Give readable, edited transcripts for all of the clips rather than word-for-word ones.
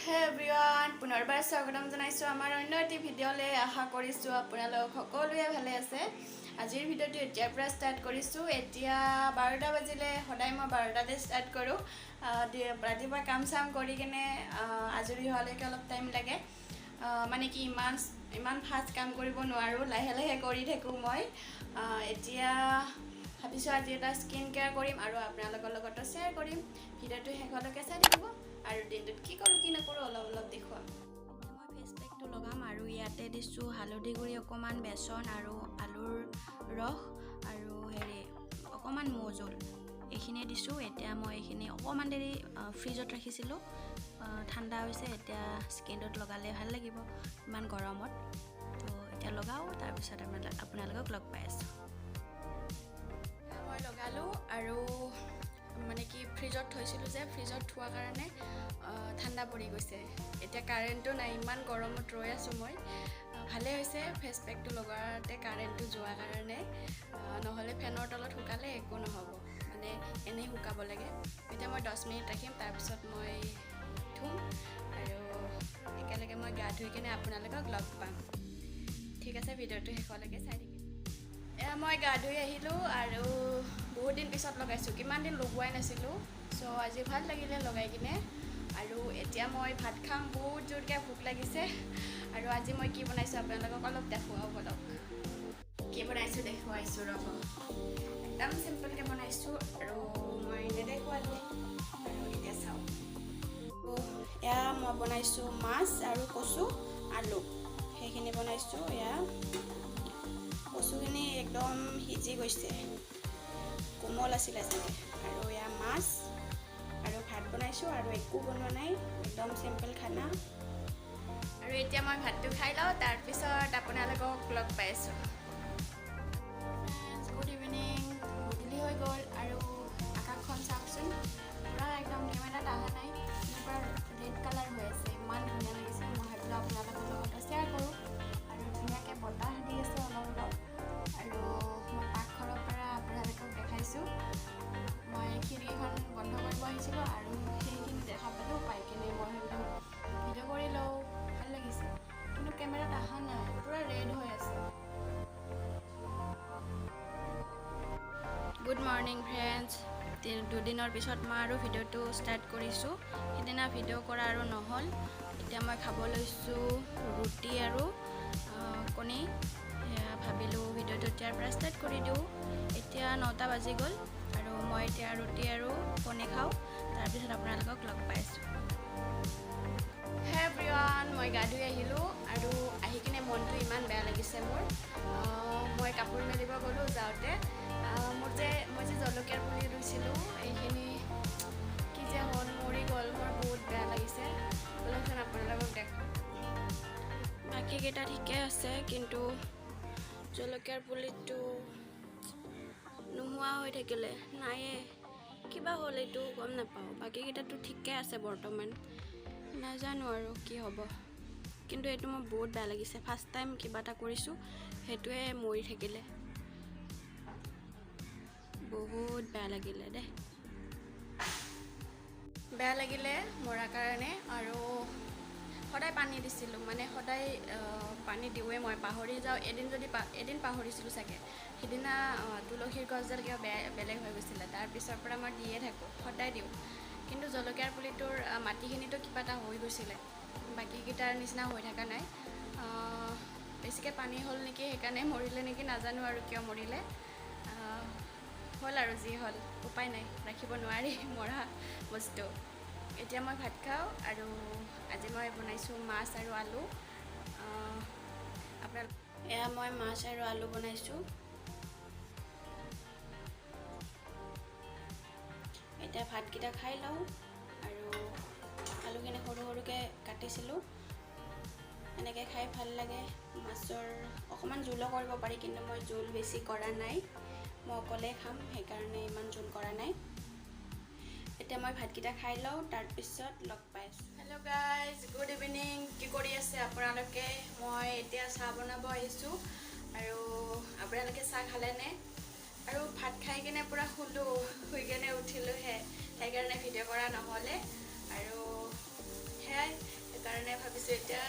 হে এভৰিৱান, পুনৰবাৰ স্বাগতম জনাইছোঁ আমাৰ অন্য এটি ভিডিঅ'লৈ। আশা কৰিছোঁ আপোনালোক সকলোৱে ভালে আছে। আজিৰ ভিডিঅ'টো এতিয়াৰ পৰা ষ্টাৰ্ট কৰিছোঁ। এতিয়া 12টা বাজিলে। সদায় মই 12টাতে ষ্টাৰ্ট কৰোঁ। ৰাতিপুৱা কাম চাম কৰি কিনে আজৰি হোৱালৈকে অলপ টাইম লাগে। মানে কি ইমান ফাষ্ট কাম কৰিব নোৱাৰোঁ, লাহে লাহে কৰি থাকোঁ মই। এতিয়া ভাবিছোঁ আজি এটা স্কিন কেয়াৰ কৰিম আৰু আপোনালোকৰ লগতো শ্বেয়াৰ কৰিম। ভিডিঅ'টো শেষলৈকে চাই থাকিব আৰু দিনটোত কি কৰোঁ কি নকৰোঁ অলপ দেখুৱাম। মই ফেচ পেকটো লগাম আৰু ইয়াতে দিছোঁ হালধি গুড়ি অকণমান, বেচন আৰু আলুৰ ৰস আৰু অকণমান মৌজোল, এইখিনিয়ে দিছোঁ। এতিয়া মই এইখিনি অকণমান দেৰি ফ্ৰিজত ৰাখিছিলোঁ, ঠাণ্ডা হৈছে। এতিয়া স্কিনটোত লগালে ভাল লাগিব ইমান গৰমত। তো এতিয়া লগাওঁ, তাৰপিছত আপোনালোকক লগ পাই আছোঁ। মই লগালোঁ আৰু মানে কি ফ্ৰিজত থৈছিলোঁ যে, ফ্ৰিজত থোৱাৰ কাৰণে ঠাণ্ডা পৰি গৈছে। এতিয়া কাৰেণ্টটো নাই, ইমান গৰমত ৰৈ আছোঁ মই। ভালেই হৈছে ফেচ পেকটো লগাওঁতে কাৰেণ্টটো যোৱাৰ কাৰণে, নহ'লে ফেনৰ তলত শুকালে একো নহ'ব, মানে এনেই শুকাব লাগে। এতিয়া মই 10 মিনিট ৰাখিম, তাৰপিছত মই ধুম আৰু একেলগে মই গা ধুই কিনে আপোনালোকক লগ পাম। ঠিক আছে, ভিডিঅ'টো শেষলৈকে চাই থাকিম। এয়া মই গা ধুই আহিলোঁ আৰু বহুত দিন পিছত লগাইছোঁ, কিমান দিন লগোৱাই নাছিলোঁ। চ' আজি ভাল লাগিলে লগাই কিনে। আৰু এতিয়া মই ভাত খাম, বহুত জোৰকৈ ভোক লাগিছে। আৰু আজি মই কি বনাইছোঁ আপোনালোকক অলপ দেখুৱাওঁ বলক। কি বনাইছোঁ দেখুৱাইছোঁ ৰ'ব। একদম চিম্পলকৈ বনাইছোঁ আৰু মই নেদেখুৱালোঁ। আৰু এতিয়া চাওঁ, এয়া মই বনাইছোঁ মাছ আৰু কচু আলু, সেইখিনি বনাইছোঁ। এয়া কচুখিনি একদম সিজি গৈছে, কোমল আছিলে চাগে। আৰু এয়া মাছ আৰু ভাত বনাইছোঁ আৰু একো বনোৱা নাই, একদম চিম্পল খানা। আৰু এতিয়া মই ভাতটো খাই লওঁ, তাৰপিছত আপোনালোকক লগ পাইছোঁ। গুড ইভিনিং, গধূলি হৈ গ'ল আৰু আকাশখন চাওকচোন, পূৰা একদম কেমেৰাত অহা নাই, পূৰা ৰেড কালাৰ হৈ আছে, ইমান ধুনীয়া লাগিছে। মই ভাবিলোঁ আপোনালোকৰ লগত শ্বেয়াৰ কৰোঁ। আৰু ধুনীয়াকৈ বতাহ দি আছে অলপ। আৰু মই পাকঘৰৰ পৰা আপোনালোকক দেখাইছোঁ। মই খিৰিকীখন বন্ধ কৰিব আহিছিলোঁ আৰু সেইখিনি দেখা পালোঁ, পাই কিনে মই ভাবিলোঁ ভিডিঅ' কৰি লওঁ, ভাল লাগিছে। কিন্তু কেমেৰাত অহা নাই, পূৰা ৰেড হৈ আছে। Good morning friends. দুদিনৰ পিছত মই আৰু ভিডিঅ'টো ষ্টাৰ্ট কৰিছোঁ। সিদিনা ভিডিঅ' কৰা আৰু নহ'ল। এতিয়া মই খাব লৈছোঁ ৰুটি আৰু কণী। ভাবিলোঁ ভিডিঅ'টো এতিয়াৰ পৰা ষ্টাৰ্ট কৰি দিওঁ। এতিয়া 9টা বাজি গ'ল আৰু মই এতিয়া ৰুটি আৰু কণী খাওঁ, তাৰপিছত আপোনালোকক লগ পাইছোঁ। হে এভৰিৱান, মই গা ধুই আহিলোঁ আৰু আহি কিনে মনটো ইমান বেয়া লাগিছে মোৰ। মই কাপোৰ মেলিব গ'লোঁ, যাওঁতে মই যে জলকীয়াৰ পুলি ৰুইছিলোঁ, এইখিনি কি যে হ'ল, মৰি গ'ল। মোৰ বহুত বেয়া লাগিছে। বলকচোন আপোনালোকক দেখাওঁ। বাকীকেইটা ঠিকে আছে, কিন্তু জলকীয়াৰ পুলিটো নোহোৱা হৈ থাকিলে, নায়ে। কিবা হ'ল এইটো গম নাপাওঁ। বাকীকেইটাতো ঠিকে আছে বৰ্তমান, নাজানো আৰু কি হ'ব। কিন্তু এইটো মোৰ বহুত বেয়া লাগিছে, ফাৰ্ষ্ট টাইম কিবা এটা কৰিছোঁ, সেইটোৱে মৰি থাকিলে। বহুত বেয়া লাগিলে দেই, বেয়া লাগিলে মৰাৰ কাৰণে। আৰু সদায় পানী দিছিলোঁ, মানে সদায় পানী দিওঁৱে, মই পাহৰি যাওঁ। এদিন পাহৰিছিলোঁ চাগে, সিদিনা তুলসীৰ গছডাল কিবা বেলেগ হৈ গৈছিলে। তাৰপিছৰ পৰা মই দিয়ে থাকোঁ, সদায় দিওঁ। কিন্তু জলকীয়াৰ পুলিটোৰ মাটিখিনিতো কিবা এটা হৈ গৈছিলে, বাকীকেইটাৰ নিচিনা হৈ থকা নাই। বেছিকৈ পানী হ'ল নেকি, সেইকাৰণে মৰিলে নেকি, নাজানো আৰু কিয় মৰিলে। হ'ল আৰু যি হ'ল, উপায় নাই, ৰাখিব নোৱাৰি মৰা বস্তু। এতিয়া মই ভাত খাওঁ আৰু আজি মই বনাইছোঁ মাছ আৰু আলু। এয়া মই মাছ আৰু আলু বনাইছোঁ। এতিয়া ভাতকেইটা খাই লওঁ আৰু আলুখিনি সৰু সৰুকৈ কাটিছিলোঁ, এনেকৈ খাই ভাল লাগে। মাছৰ অকণমান জোলো কৰিব পাৰি, কিন্তু মই জোল বেছি কৰা নাই, মই অকলে খাম, সেইকাৰণে ইমান জোল কৰা নাই। এতিয়া মই ভাতকেইটা খাই লওঁ, তাৰপিছত লগ পাইছোঁ। Hello' guys, good evening. কি কৰি আছে আপোনালোকে? মই এতিয়া চাহ বনাব আহিছোঁ আৰু আপোনালোকে চাহ খালেনে? আৰু ভাত খাই কিনে পূৰা শুলোঁ, শুই কিনে উঠিলোঁহে, সেইকাৰণে ভিডিঅ' কৰা নহ'লে। আৰু সেয়াই আহিছোঁ এতিয়া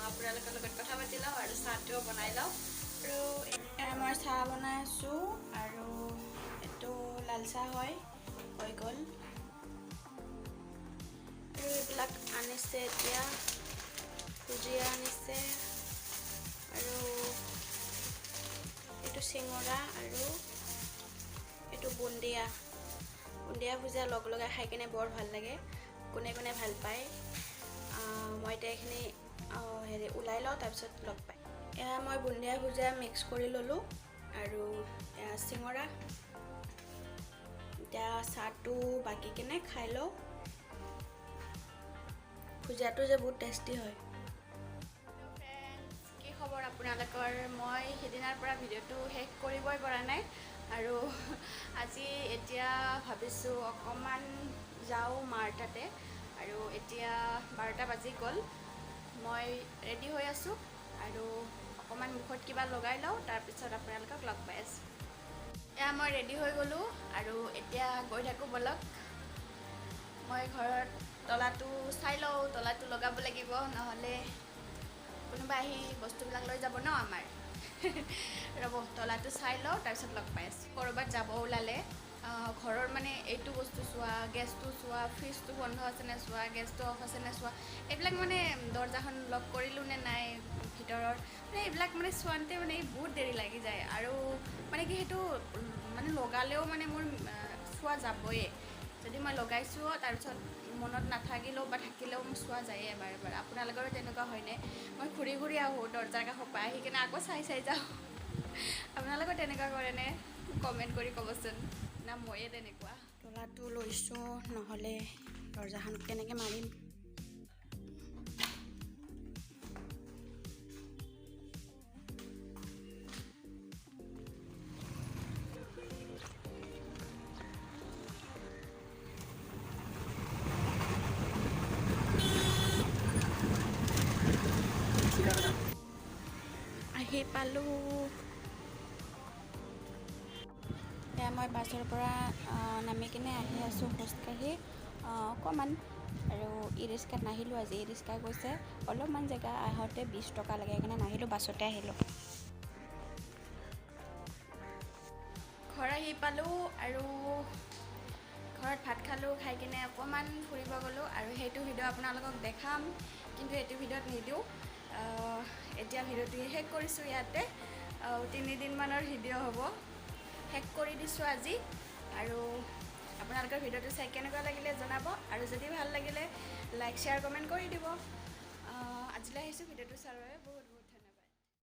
আপোনালোকৰ লগত কথা পাতি লওঁ আৰু চাহটোও বনাই লওঁ আৰু মই চাহ বনাই আছোঁ আৰু এইটো লাল চাহ হয় হৈ গ'ল আৰু এইবিলাক আনিছে এতিয়া ভুজিয়া আনিছে আৰু এইটো চিঙৰা আৰু এইটো বুন্দিয়া ভুজিয়া লগ লগাই খাই কিনে বৰ ভাল লাগে কোনে কোনে ভাল পায় মই এতিয়া এইখিনি হেৰি ওলাই লওঁ তাৰপিছত লগ পায় এয়া মই বুন্দিয়া ভুজিয়া মিক্স কৰি ল'লোঁ আৰু এয়া চিঙৰা এতিয়া চাহটো বাকি কিনে খাই লওঁ ভুজিয়াটো যে বহুত টেষ্টি হয় কি খবৰ আপোনালোকৰ মই সেইদিনাৰ পৰা ভিডিঅ'টো শেষ কৰিবই পৰা নাই আৰু আজি এতিয়া ভাবিছোঁ অকণমান যাওঁ মাৰ তাতে আৰু এতিয়া 12টা বাজি গ'ল মই ৰেডি হৈ আছোঁ আৰু অকণমান মুখত কিবা লগাই লওঁ তাৰপিছত আপোনালোকক লগ পাই আছোঁ এয়া মই ৰেডি হৈ গ'লোঁ আৰু এতিয়া গৈ থাকোঁ ব'লক মই ঘৰত তলাটো চাই লওঁ তলাটো লগাব লাগিব নহ'লে কোনোবা আহি বস্তুবিলাক লৈ যাব ন আমাৰ ৰ'ব তলাটো চাই লওঁ তাৰপিছত লগ পাই আছোঁ ক'ৰবাত যাব ওলালে ঘৰৰ মানে এইটো বস্তু চোৱা গেছটো চোৱা ফ্ৰিজটো বন্ধ আছেনে চোৱা গেছটো অফ আছেনে চোৱা এইবিলাক মানে দৰ্জাখন লক কৰিলোঁ নে নাই ভিতৰৰ মানে এইবিলাক মানে চোৱাতে মানে বহুত দেৰি লাগি যায় আৰু মানে কি সেইটো মানে লগালেও মানে মোৰ চোৱা যাবই যদি মই লগাইছোঁ তাৰপিছত মনত নাথাকিলেও বা থাকিলেও মোৰ চোৱা যায়েই এবাৰ এবাৰ আপোনালোকৰো তেনেকুৱা হয়নে মই ঘূৰি ঘূৰি আহোঁ দৰ্জাৰ কাষৰ পৰা আহি কিনে আকৌ চাই যাওঁ আপোনালোকৰ তেনেকুৱা কৰেনে কমেণ্ট কৰি ক'বচোন না ময়ে তেনেকুৱা তলাটো লৈছোঁ নহ'লে দৰ্জাখন কেনেকৈ মাৰিম আহি পালোঁ এয়া মই বাছৰ পৰা নামি কিনে আহি আছোঁ খোজকাঢ়ি অকণমান আৰু ই ৰিক্সাত নাহিলোঁ আজি ই ৰিক্সা গৈছে অলপমান জেগা আহোঁতে 20 টকা লাগে সেইকাৰণে নাহিলোঁ বাছতে আহিলোঁ ঘৰ আহি পালোঁ আৰু ঘৰত ভাত খালোঁ খাই কিনে অকণমান ফুৰিব গ'লোঁ আৰু সেইটো ভিডিঅ' আপোনালোকক দেখাম কিন্তু এইটো ভিডিঅ'ত নিদিওঁ এতিয়া ভিডিঅ'টো শেষ কৰিছোঁ ইয়াতে 3 দিনমানৰ ভিডিঅ' হ'ব শেষ কৰি দিছোঁ আজি আৰু আপোনালোকৰ ভিডিঅ'টো চাই কেনেকুৱা লাগিলে জনাব আৰু যদি ভাল লাগিলে লাইক শ্বেয়াৰ কমেণ্ট কৰি দিব আজিলৈ আহিছোঁ ভিডিঅ'টো চোৱাৰ বাবে বহুত